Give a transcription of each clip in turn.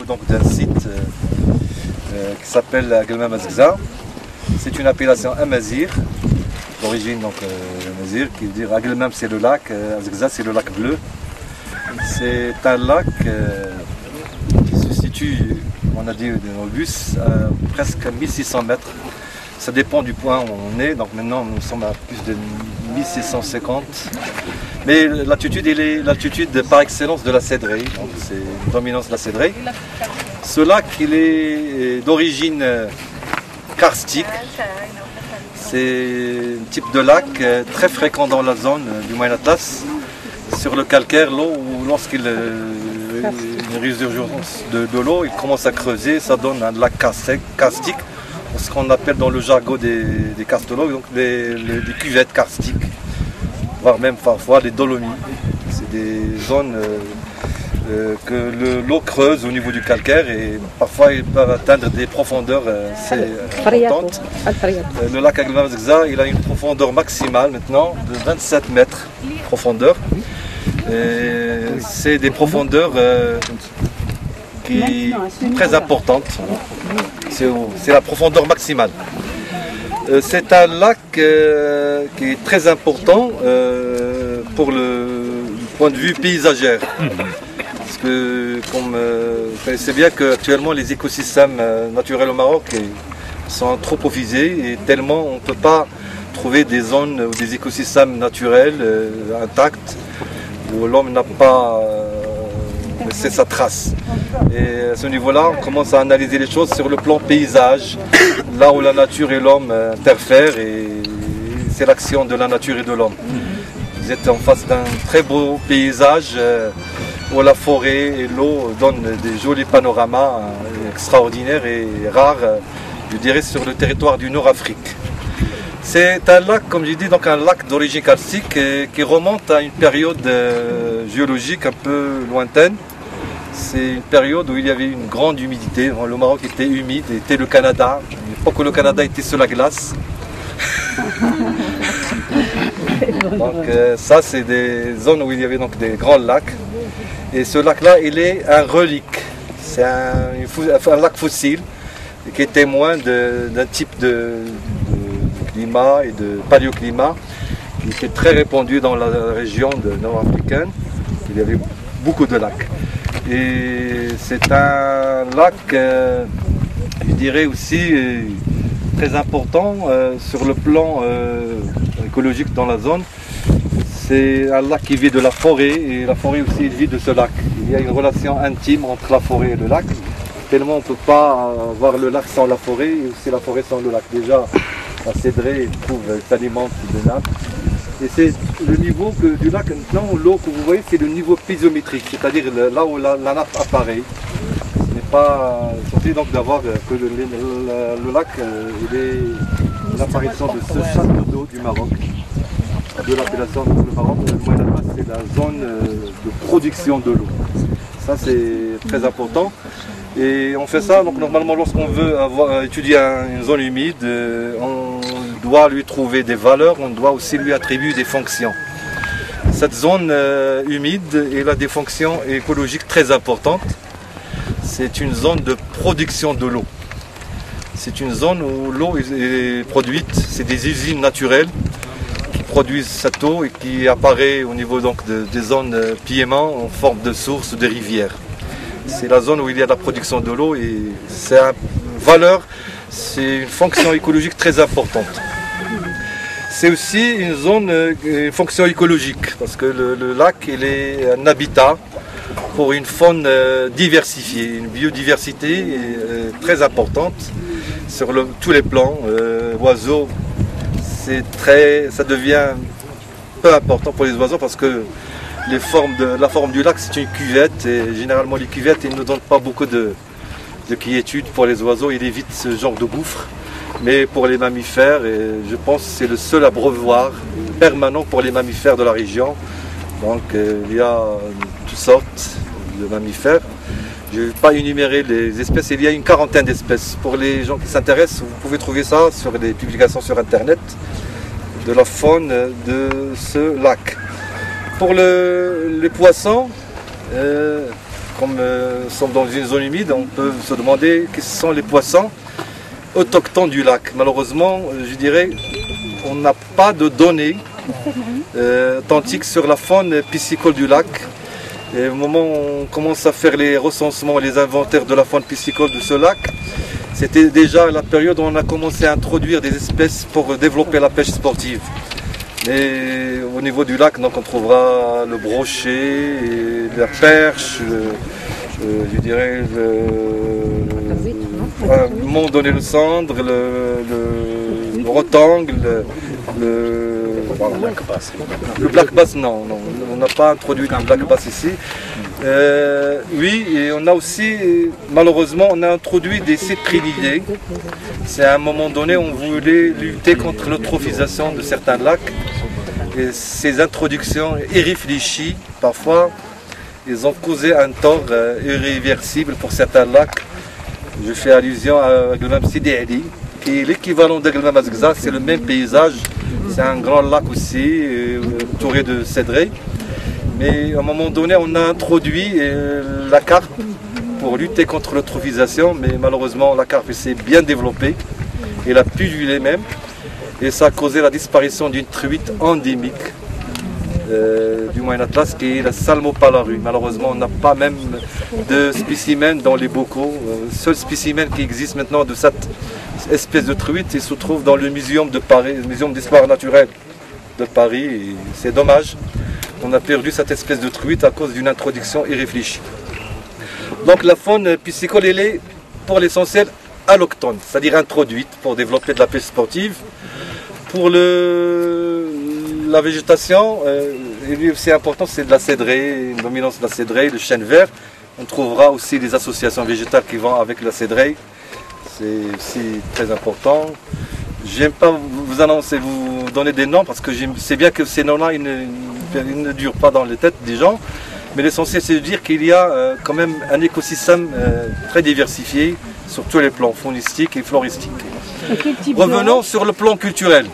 Donc d'un site qui s'appelle Aguelmam Azgza. C'est une appellation amazigh, d'origine donc amazigh, qui veut dire Aguelmam c'est le lac, Azgza c'est le lac bleu. C'est un lac qui se situe, on a dit dans le bus, à presque 1600 mètres. Ça dépend du point où on est, donc maintenant nous sommes à plus de 1650. Mais l'altitude est l'altitude par excellence de la cédraie, donc c'est une dominance de la cédraie. Ce lac il est d'origine karstique. C'est un type de lac très fréquent dans la zone du Moyen Atlas. Sur le calcaire, l'eau, lorsqu'il y a une résurgence de l'eau, il commence à creuser, ça donne un lac karstique, ce qu'on appelle dans le jargon des karstologues, donc des cuvettes karstiques, voire même parfois des dolomies. C'est des zones que l'eau creuse au niveau du calcaire et parfois ils peuvent atteindre des profondeurs assez importantes. Le lac Aguelmam Azgza, il a une profondeur maximale maintenant de 27 mètres de profondeur. C'est des profondeurs qui sont très importantes. C'est la profondeur maximale. C'est un lac qui est très important pour le point de vue paysagère. Parce que, comme vous connaissez bien qu'actuellement les écosystèmes naturels au Maroc sont anthroposés et tellement on ne peut pas trouver des zones ou des écosystèmes naturels intacts où l'homme n'a pas laissé sa trace. Et à ce niveau-là, on commence à analyser les choses sur le plan paysage, là où la nature et l'homme interfèrent, et c'est l'action de la nature et de l'homme. Vous êtes en face d'un très beau paysage où la forêt et l'eau donnent des jolis panoramas extraordinaires et rares, je dirais, sur le territoire du Nord-Afrique. C'est un lac, comme je dis, donc un lac d'origine karstique qui remonte à une période géologique un peu lointaine. C'est une période où il y avait une grande humidité. Le Maroc était humide, était le Canada. À l'époque où le Canada était sur la glace. Donc ça, c'est des zones où il y avait donc des grands lacs. Et ce lac-là, il est un relique. C'est un lac fossile qui est témoin d'un type de climat et de paléoclimat qui était très répandu dans la région nord-africaine. Il y avait beaucoup de lacs. Et c'est un lac, je dirais aussi, très important sur le plan écologique dans la zone. C'est un lac qui vit de la forêt et la forêt aussi vit de ce lac. Il y a une relation intime entre la forêt et le lac. Tellement on ne peut pas voir le lac sans la forêt et aussi la forêt sans le lac. Déjà, la cédraie s'alimente de nappes. Et c'est le niveau du lac, maintenant l'eau que vous voyez, c'est le niveau piezométrique, c'est-à-dire là où la nappe apparaît. Ce n'est pas sorti donc d'avoir que le lac, il est l'apparition de ce château d'eau du Maroc, de l'appellation du Maroc. Le Moyen Atlas, c'est la zone de production de l'eau. Ça c'est très important. Et on fait ça, donc normalement lorsqu'on veut étudier une zone humide, on doit lui trouver des valeurs, on doit aussi lui attribuer des fonctions. Cette zone humide, elle a des fonctions écologiques très importantes. C'est une zone de production de l'eau. C'est une zone où l'eau est produite, c'est des usines naturelles qui produisent cette eau et qui apparaît au niveau donc des zones piéments en forme de sources ou de rivières. C'est la zone où il y a la production de l'eau et c'est valeur, c'est une fonction écologique très importante. C'est aussi une zone, une fonction écologique, parce que le lac il est un habitat pour une faune diversifiée, une biodiversité très importante sur tous les plans. Oiseaux, ça devient peu important pour les oiseaux parce que la forme du lac c'est une cuvette et généralement les cuvettes ils ne donnent pas beaucoup de quiétude pour les oiseaux, ils évitent ce genre de gouffre. Mais pour les mammifères, je pense que c'est le seul abreuvoir permanent pour les mammifères de la région. Donc il y a toutes sortes de mammifères. Je ne vais pas énumérer les espèces, il y a une quarantaine d'espèces. Pour les gens qui s'intéressent, vous pouvez trouver ça sur des publications sur internet de la faune de ce lac. Pour les poissons, comme nous sommes dans une zone humide, on peut se demander quels sont les poissons autochtones du lac. Malheureusement, je dirais, on n'a pas de données authentiques sur la faune piscicole du lac. Et au moment où on commence à faire les recensements, les inventaires de la faune piscicole de ce lac, c'était déjà la période où on a commencé à introduire des espèces pour développer la pêche sportive. Et au niveau du lac, donc, on trouvera le brochet, la perche, je dirais le mont donné le cendre, le rotangle, le black bass, non, on n'a pas introduit le black bass ici. Oui, et on a aussi, malheureusement, on a introduit des cyprinidés. C'est à un moment donné, on voulait lutter contre l'eutrophisation de certains lacs. Et ces introductions irréfléchies, parfois, ils ont causé un tort irréversible pour certains lacs. Je fais allusion à Glmam Sidi Ali, qui est l'équivalent de Glmam Azgza, c'est le même paysage. C'est un grand lac aussi, entouré de cédrés. Mais à un moment donné, on a introduit la carpe pour lutter contre l'eutrophisation, mais malheureusement, la carpe s'est bien développée. Elle a pullulé même, et ça a causé la disparition d'une truite endémique du Moyen Atlas, qui est la Salmopalaru. Malheureusement, on n'a pas même de spécimens dans les bocaux. Le seul spécimen qui existe maintenant de cette espèce de truite, il se trouve dans le Muséum de Paris, le Muséum d'histoire naturelle de Paris. Et c'est dommage. On a perdu cette espèce de truite à cause d'une introduction irréfléchie. Donc la faune piscicole, elle est pour l'essentiel alloctone, c'est-à-dire introduite pour développer de la pêche sportive. Pour la végétation, c'est important, c'est de la cédraie, une dominance de la cédraie, le chêne vert. On trouvera aussi des associations végétales qui vont avec la cédraie. C'est aussi très important. Je n'aime pas vous annoncer, vous donner des noms parce que je sais bien que ces noms-là, ils ne durent pas dans les têtes des gens. Mais l'essentiel, c'est de dire qu'il y a quand même un écosystème très diversifié sur tous les plans faunistiques et floristiques. Revenons sur le plan culturel.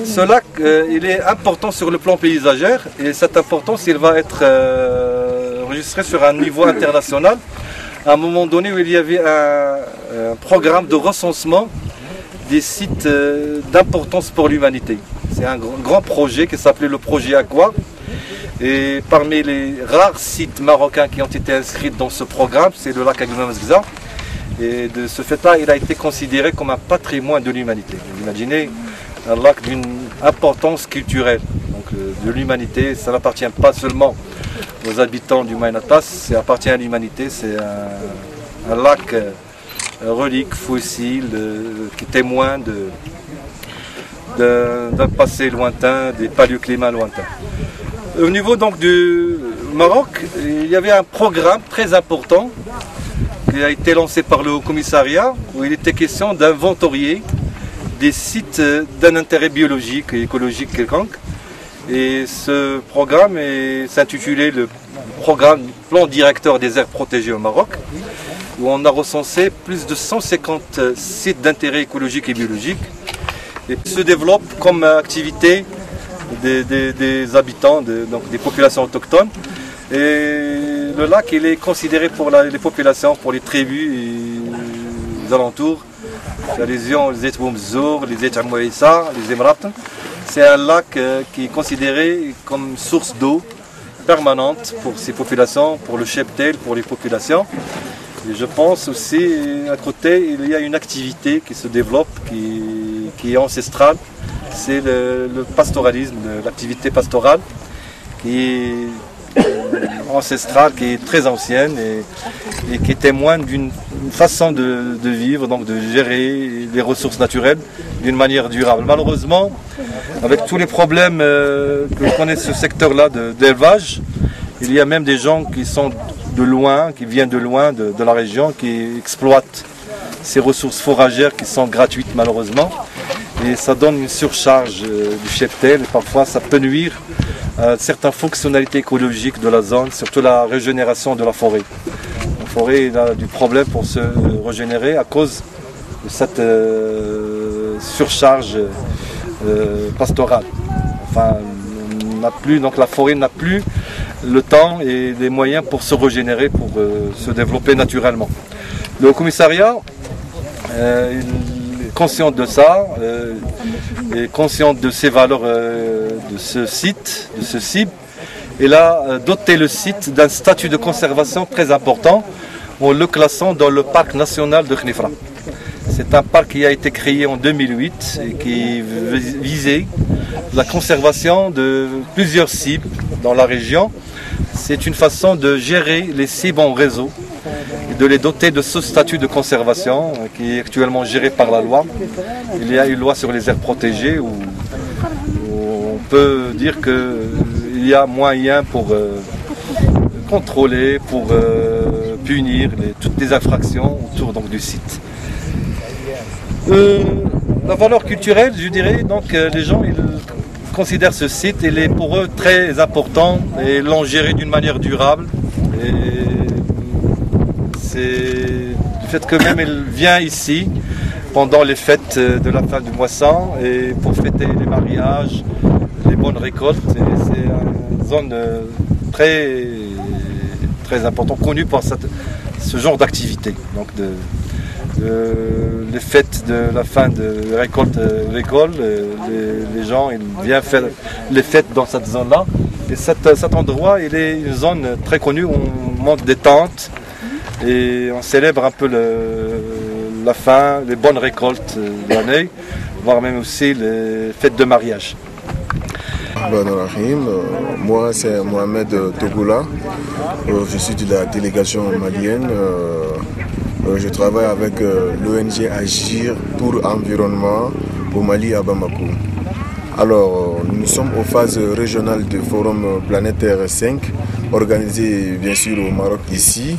Ce lac, il est important sur le plan paysagère et cette importance, il va être enregistré sur un niveau international. À un moment donné où il y avait un programme de recensement des sites d'importance pour l'humanité. C'est un grand projet qui s'appelait le projet Aqua. Et parmi les rares sites marocains qui ont été inscrits dans ce programme, c'est le lac Glmam Azgza. Et de ce fait-là, il a été considéré comme un patrimoine de l'humanité. Vous imaginez un lac d'une importance culturelle donc, de l'humanité. Ça n'appartient pas seulement aux habitants du Moyen Atlas, ça appartient à l'humanité. C'est un lac relique, fossile, qui témoigne d'un passé lointain, des paléoclimats lointains. Au niveau donc du Maroc, il y avait un programme très important qui a été lancé par le Haut-Commissariat où il était question d'inventorier des sites d'un intérêt biologique et écologique quelconque. Et ce programme s'intitulait le programme Plan directeur des aires protégées au Maroc, où on a recensé plus de 150 sites d'intérêt écologique et biologique et se développe comme activité des habitants, donc des populations autochtones. Et le lac, il est considéré pour les populations, pour les tribus et les alentours. Les Ions, les Etboumzour, les Etchamouissa, les Emrat. C'est un lac qui est considéré comme source d'eau permanente pour ces populations, pour le cheptel, pour les populations. Et je pense aussi, à côté, il y a une activité qui se développe, qui est ancestrale. C'est le pastoralisme, l'activité pastorale, qui est ancestrale, qui est très ancienne et qui témoigne d'une façon de vivre, donc de gérer les ressources naturelles d'une manière durable. Malheureusement, avec tous les problèmes que connaît ce secteur-là d'élevage, il y a même des gens qui sont de loin, qui viennent de loin de la région, qui exploitent ces ressources fourragères qui sont gratuites malheureusement. Et ça donne une surcharge du cheptel et parfois ça peut nuire à certaines fonctionnalités écologiques de la zone, surtout la régénération de la forêt. La forêt a du problème pour se régénérer à cause de cette surcharge pastorale. Enfin, donc la forêt n'a plus le temps et les moyens pour se régénérer, pour se développer naturellement. Le commissariat est conscient de ça, est conscient de ces valeurs de ce site, de ce cible. Il a doté le site d'un statut de conservation très important en le classant dans le parc national de Khnifra. C'est un parc qui a été créé en 2008 et qui visait la conservation de plusieurs cibles dans la région. C'est une façon de gérer les cibles en réseau et de les doter de ce statut de conservation qui est actuellement géré par la loi. Il y a une loi sur les aires protégées où on peut dire qu'il y a moyen pour contrôler, pour punir toutes les infractions autour donc, du site. La valeur culturelle, je dirais, donc les gens ils considèrent ce site, il est pour eux très important et l'ont géré d'une manière durable. Et c'est du fait que même il vient ici pendant les fêtes de la fin du moisson et pour fêter les mariages, les bonnes récoltes. C'est une zone très, très importante, connue pour ce genre d'activité. Donc les fêtes de la fin de récolte agricole, les gens ils viennent faire les fêtes dans cette zone-là. Et cet endroit, il est une zone très connue où on monte des tentes et on célèbre un peu la fin, les bonnes récoltes de l'année, voire même aussi les fêtes de mariage. Moi c'est Mohamed Togola, je suis de la délégation malienne. Je travaille avec l'ONG Agir pour l'environnement au Mali à Bamako. Alors, nous sommes aux phases régionales du Forum Planétaire 5, organisé bien sûr au Maroc ici,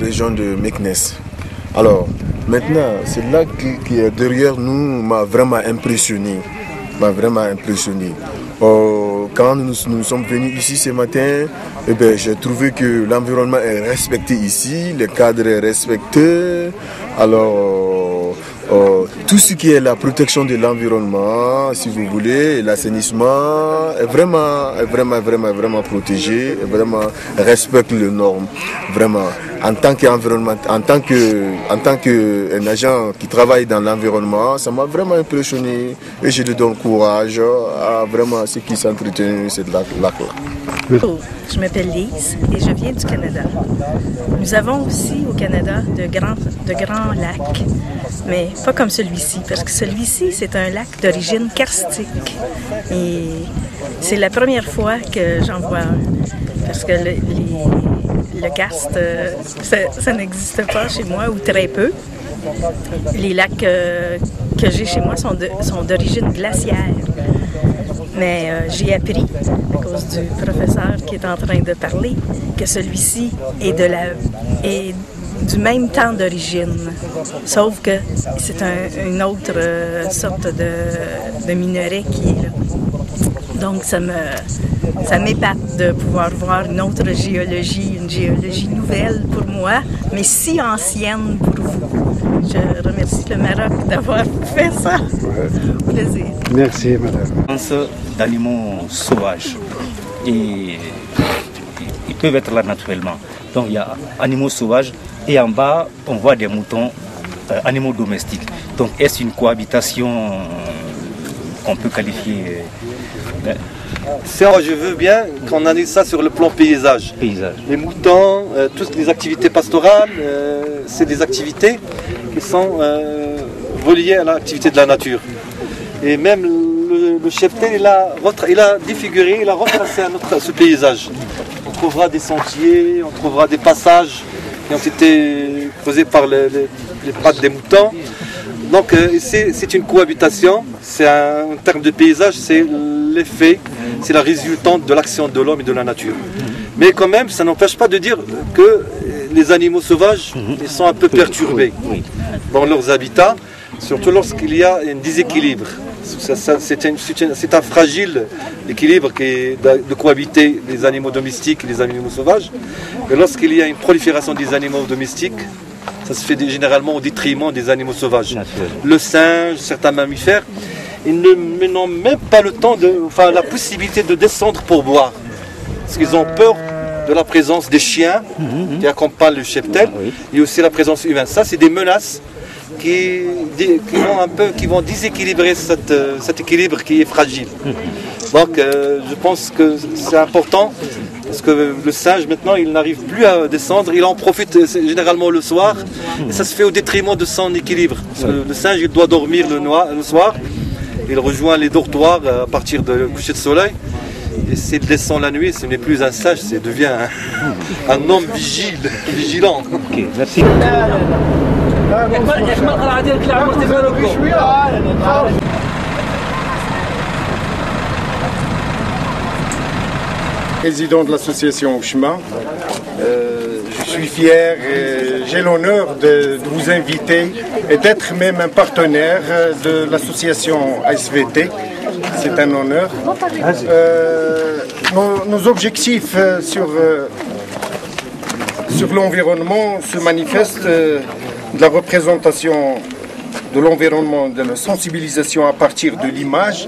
région de Meknès. Alors, maintenant, c'est là qui est derrière nous m'a vraiment impressionné. Quand nous sommes venus ici ce matin, j'ai trouvé que l'environnement est respecté ici, le cadre est respecté. Alors, tout ce qui est la protection de l'environnement, si vous voulez, l'assainissement est vraiment protégé, et vraiment respecte les normes. Vraiment, en tant qu'un agent qui travaille dans l'environnement, ça m'a vraiment impressionné et je lui donne courage à vraiment ceux qui s'entretiennent cette lac-là. Je m'appelle Lise et je viens du Canada. Nous avons aussi au Canada de grands lacs, mais pas comme celui-ci, parce que celui-ci, c'est un lac d'origine karstique. Et c'est la première fois que j'en vois un, parce que le karst, ça n'existe pas chez moi, ou très peu. Les lacs que j'ai chez moi sont d'origine glaciaire. Mais j'ai appris, à cause du professeur qui est en train de parler, que celui-ci est du même temps d'origine. Sauf que c'est une autre sorte de minerai qui est là. Donc ça m'épate de pouvoir voir une autre géologie, une géologie nouvelle pour moi, mais si ancienne pour vous. Je remercie le Maroc d'avoir fait ça. Au plaisir. Merci, madame. D'animaux sauvages et ils peuvent être là naturellement. Donc il y a animaux sauvages et en bas on voit des moutons, animaux domestiques. Donc est-ce une cohabitation qu'on peut qualifier Je veux bien qu'on analyse ça sur le plan paysage. Les moutons, toutes les activités pastorales, c'est des activités qui sont reliées à l'activité de la nature. Et même le cheptel, il a défiguré, il a retracé ce paysage. On trouvera des sentiers, on trouvera des passages qui ont été creusés par les pattes des moutons. Donc c'est une cohabitation, en termes de paysage, c'est l'effet, c'est la résultante de l'action de l'homme et de la nature. Mais quand même, ça n'empêche pas de dire que les animaux sauvages ils sont un peu perturbés dans leurs habitats, surtout lorsqu'il y a un déséquilibre. C'est un fragile équilibre de cohabiter les animaux domestiques et les animaux sauvages. Et lorsqu'il y a une prolifération des animaux domestiques, ça se fait généralement au détriment des animaux sauvages. Le singe, certains mammifères, ils n'ont même pas la possibilité de descendre pour boire. Parce qu'ils ont peur de la présence des chiens qui accompagnent le cheptel et aussi la présence humaine. Ça, c'est des menaces qui vont déséquilibrer cet équilibre qui est fragile. Donc je pense que c'est important parce que le singe maintenant il n'arrive plus à descendre, il en profite généralement le soir et ça se fait au détriment de son équilibre. Parce que le singe il doit dormir le soir, il rejoint les dortoirs à partir du coucher de soleil. Et s'il descend la nuit, ce n'est plus un singe, il devient un homme vigilant. Ok, merci. Président de l'association Ushma, je suis fier et j'ai l'honneur de vous inviter et d'être même un partenaire de l'association ASVT. C'est un honneur. Nos objectifs sur l'environnement se manifestent de la représentation de l'environnement, de la sensibilisation à partir de l'image.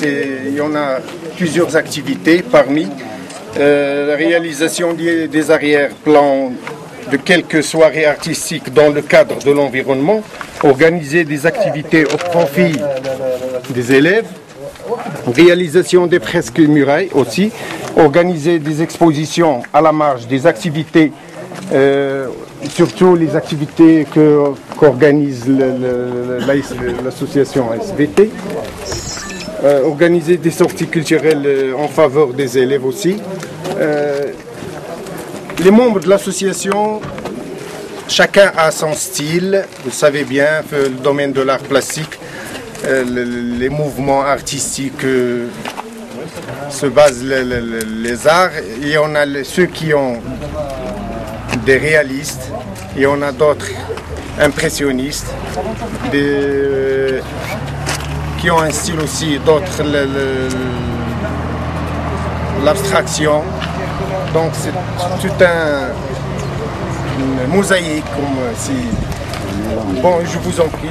Il y en a plusieurs activités parmi la réalisation des arrière-plans de quelques soirées artistiques dans le cadre de l'environnement, organiser des activités au profit des élèves, réalisation des fresques murailles aussi, organiser des expositions à la marge, des activités, surtout les activités qu'organise l'association SVT, organiser des sorties culturelles en faveur des élèves aussi. Les membres de l'association, chacun a son style, vous savez bien, le domaine de l'art plastique, les mouvements artistiques se basent les arts, et on a ceux qui ont des réalistes, et on a d'autres impressionnistes, qui ont un style aussi, d'autres l'abstraction. Donc c'est tout une mosaïque, comme si... Bon, je vous en prie.